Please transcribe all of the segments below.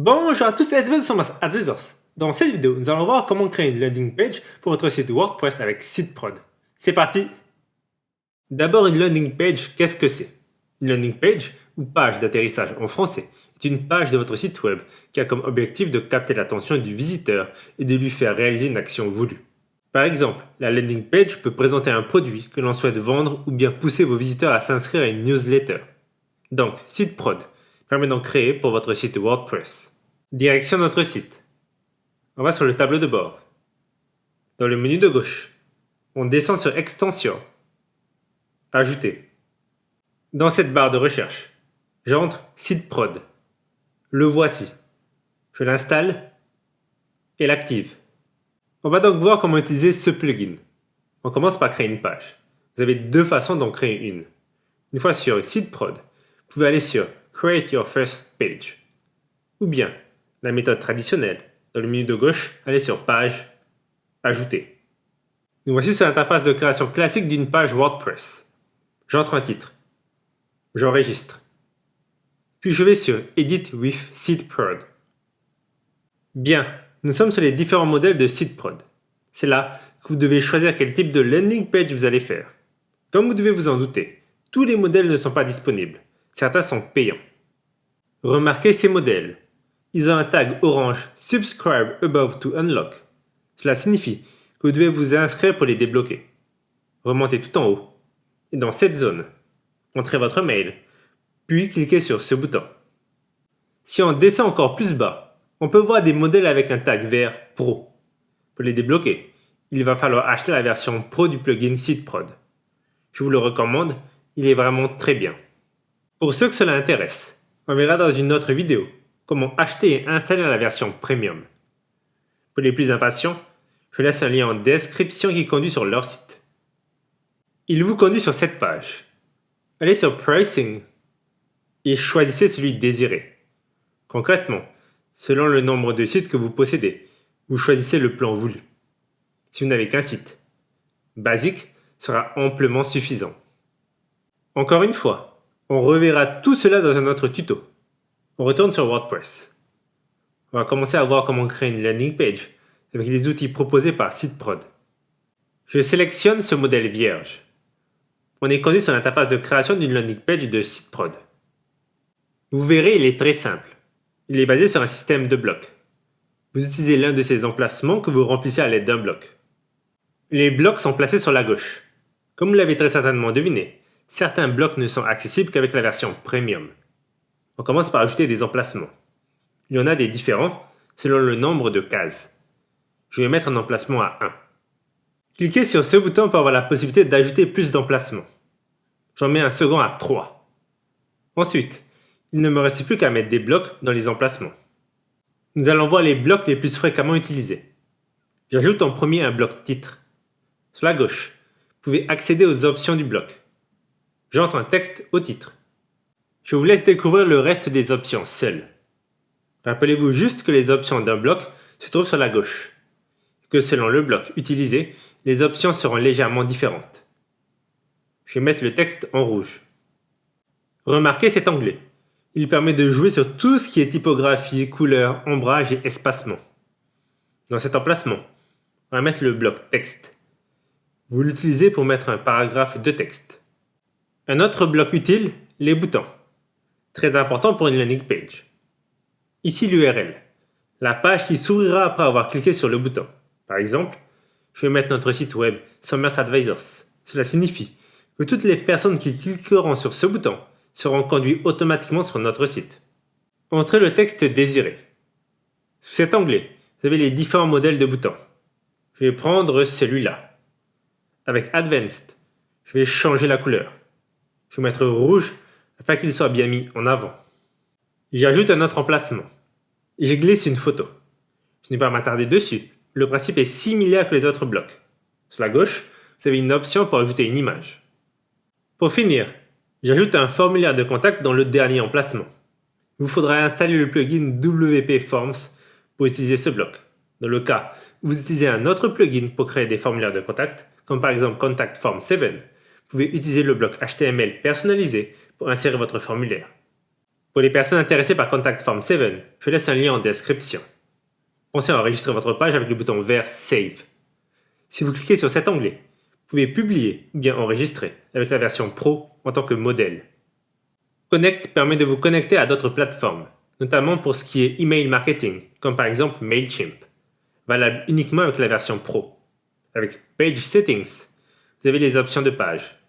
Bonjour à tous et bienvenue sur Azizos. Dans cette vidéo, nous allons voir comment créer une landing page pour votre site WordPress avec SiteProd. C'est parti! D'abord, une landing page, qu'est-ce que c'est? Une landing page, ou page d'atterrissage en français, est une page de votre site web qui a comme objectif de capter l'attention du visiteur et de lui faire réaliser une action voulue. Par exemple, la landing page peut présenter un produit que l'on souhaite vendre ou bien pousser vos visiteurs à s'inscrire à une newsletter. Donc, SiteProd permet d'en créer pour votre site WordPress. Direction de notre site. On va sur le tableau de bord. Dans le menu de gauche, on descend sur Extensions. Ajouter. Dans cette barre de recherche, j'entre SiteProd. Le voici. Je l'installe et l'active. On va donc voir comment utiliser ce plugin. On commence par créer une page. Vous avez deux façons d'en créer une. Une fois sur SiteProd, vous pouvez aller sur Create Your First Page. Ou bien, la méthode traditionnelle, dans le menu de gauche, allez sur Page, Ajouter. Nous voici sur l'interface de création classique d'une page WordPress. J'entre un titre. J'enregistre. Puis je vais sur Edit with SiteProd. Bien, nous sommes sur les différents modèles de SiteProd. C'est là que vous devez choisir quel type de landing page vous allez faire. Comme vous devez vous en douter, tous les modèles ne sont pas disponibles. Certains sont payants. Remarquez ces modèles. Ils ont un tag orange Subscribe above to unlock. Cela signifie que vous devez vous inscrire pour les débloquer. Remontez tout en haut. Et dans cette zone, entrez votre mail, puis cliquez sur ce bouton. Si on descend encore plus bas, on peut voir des modèles avec un tag vert Pro. Pour les débloquer, il va falloir acheter la version Pro du plugin SiteProd. Je vous le recommande, il est vraiment très bien. Pour ceux que cela intéresse, on verra dans une autre vidéo comment acheter et installer la version Premium. Pour les plus impatients, je laisse un lien en description qui conduit sur leur site. Il vous conduit sur cette page. Allez sur Pricing et choisissez celui désiré. Concrètement, selon le nombre de sites que vous possédez, vous choisissez le plan voulu. Si vous n'avez qu'un site, Basique sera amplement suffisant. Encore une fois, on reverra tout cela dans un autre tuto. On retourne sur WordPress. On va commencer à voir comment créer une landing page avec les outils proposés par SiteProd. Je sélectionne ce modèle vierge. On est conduit sur l'interface de création d'une landing page de SiteProd. Vous verrez, il est très simple. Il est basé sur un système de blocs. Vous utilisez l'un de ces emplacements que vous remplissez à l'aide d'un bloc. Les blocs sont placés sur la gauche. Comme vous l'avez très certainement deviné, certains blocs ne sont accessibles qu'avec la version Premium. On commence par ajouter des emplacements. Il y en a des différents selon le nombre de cases. Je vais mettre un emplacement à 1. Cliquez sur ce bouton pour avoir la possibilité d'ajouter plus d'emplacements. J'en mets un second à 3. Ensuite, il ne me reste plus qu'à mettre des blocs dans les emplacements. Nous allons voir les blocs les plus fréquemment utilisés. J'ajoute en premier un bloc titre. Sur la gauche, vous pouvez accéder aux options du bloc. J'entre un texte au titre. Je vous laisse découvrir le reste des options seules. Rappelez-vous juste que les options d'un bloc se trouvent sur la gauche, et que selon le bloc utilisé, les options seront légèrement différentes. Je vais mettre le texte en rouge. Remarquez cet onglet. Il permet de jouer sur tout ce qui est typographie, couleur, ombrage et espacement. Dans cet emplacement, on va mettre le bloc texte. Vous l'utilisez pour mettre un paragraphe de texte. Un autre bloc utile, les boutons. Très important pour une landing page. Ici l'URL, la page qui s'ouvrira après avoir cliqué sur le bouton. Par exemple, je vais mettre notre site web Commerce Advisors. Cela signifie que toutes les personnes qui cliqueront sur ce bouton seront conduites automatiquement sur notre site. Entrez le texte désiré. Sous cet onglet, vous avez les différents modèles de boutons. Je vais prendre celui-là. Avec Advanced, je vais changer la couleur. Je vais mettre rouge afin qu'il soit bien mis en avant. J'ajoute un autre emplacement. Et je glisse une photo. Je n'ai pas à m'attarder dessus. Le principe est similaire que les autres blocs. Sur la gauche, vous avez une option pour ajouter une image. Pour finir, j'ajoute un formulaire de contact dans le dernier emplacement. Il vous faudra installer le plugin WP Forms pour utiliser ce bloc. Dans le cas où vous utilisez un autre plugin pour créer des formulaires de contact, comme par exemple Contact Form 7, vous pouvez utiliser le bloc HTML personnalisé pour insérer votre formulaire. Pour les personnes intéressées par Contact Form 7, je laisse un lien en description. Pensez à enregistrer votre page avec le bouton vert Save. Si vous cliquez sur cet onglet, vous pouvez publier ou bien enregistrer avec la version Pro en tant que modèle. Connect permet de vous connecter à d'autres plateformes, notamment pour ce qui est email marketing, comme par exemple MailChimp, valable uniquement avec la version Pro. Avec Page Settings, vous avez les options de page.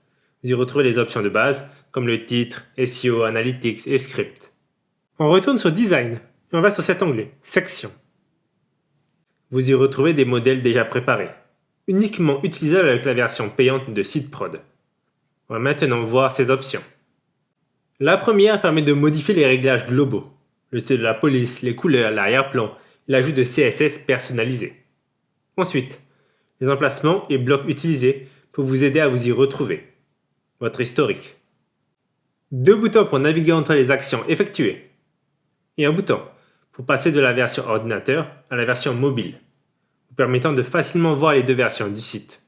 Vous y retrouvez les options de base, comme le titre, SEO, Analytics et Script. On retourne sur Design et on va sur cet onglet, Section. Vous y retrouvez des modèles déjà préparés, uniquement utilisables avec la version payante de SiteProd. On va maintenant voir ces options. La première permet de modifier les réglages globaux, le style de la police, les couleurs, l'arrière-plan et l'ajout de CSS personnalisé. Ensuite, les emplacements et blocs utilisés pour vous aider à vous y retrouver. Votre historique. 2 boutons pour naviguer entre les actions effectuées. Et un bouton pour passer de la version ordinateur à la version mobile, vous permettant de facilement voir les deux versions du site.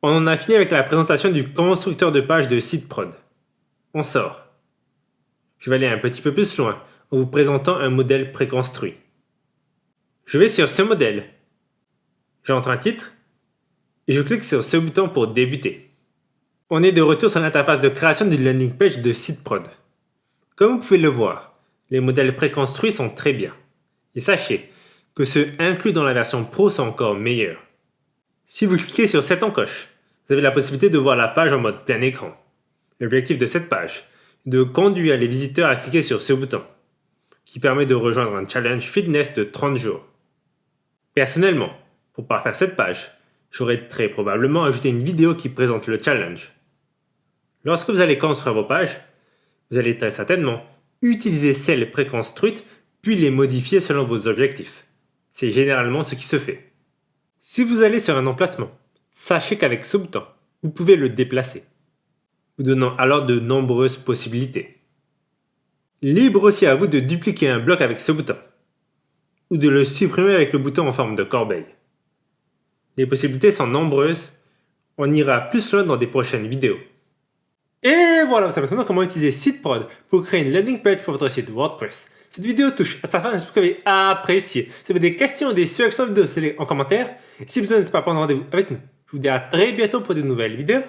On en a fini avec la présentation du constructeur de page de SiteProd. On sort. Je vais aller un petit peu plus loin en vous présentant un modèle préconstruit. Je vais sur ce modèle. J'entre un titre et je clique sur ce bouton pour débuter. On est de retour sur l'interface de création d'une landing page de SiteProd. Comme vous pouvez le voir, les modèles préconstruits sont très bien. Et sachez que ceux inclus dans la version Pro sont encore meilleurs. Si vous cliquez sur cette encoche, vous avez la possibilité de voir la page en mode plein écran. L'objectif de cette page est de conduire les visiteurs à cliquer sur ce bouton, qui permet de rejoindre un challenge fitness de 30 jours. Personnellement, pour parfaire cette page, j'aurais très probablement ajouté une vidéo qui présente le challenge. Lorsque vous allez construire vos pages, vous allez très certainement utiliser celles préconstruites puis les modifier selon vos objectifs. C'est généralement ce qui se fait. Si vous allez sur un emplacement, sachez qu'avec ce bouton, vous pouvez le déplacer, vous donnant alors de nombreuses possibilités. Libre aussi à vous de dupliquer un bloc avec ce bouton, ou de le supprimer avec le bouton en forme de corbeille. Les possibilités sont nombreuses, on ira plus loin dans des prochaines vidéos. Et voilà, vous savez maintenant comment utiliser SiteProd pour créer une landing page pour votre site WordPress. Cette vidéo touche à sa fin, j'espère que vous avez apprécié. Si vous avez des questions ou des suggestions de vidéos, c'est en commentaire. Et si vous n'êtes pas prendre rendez-vous avec nous, je vous dis à très bientôt pour de nouvelles vidéos.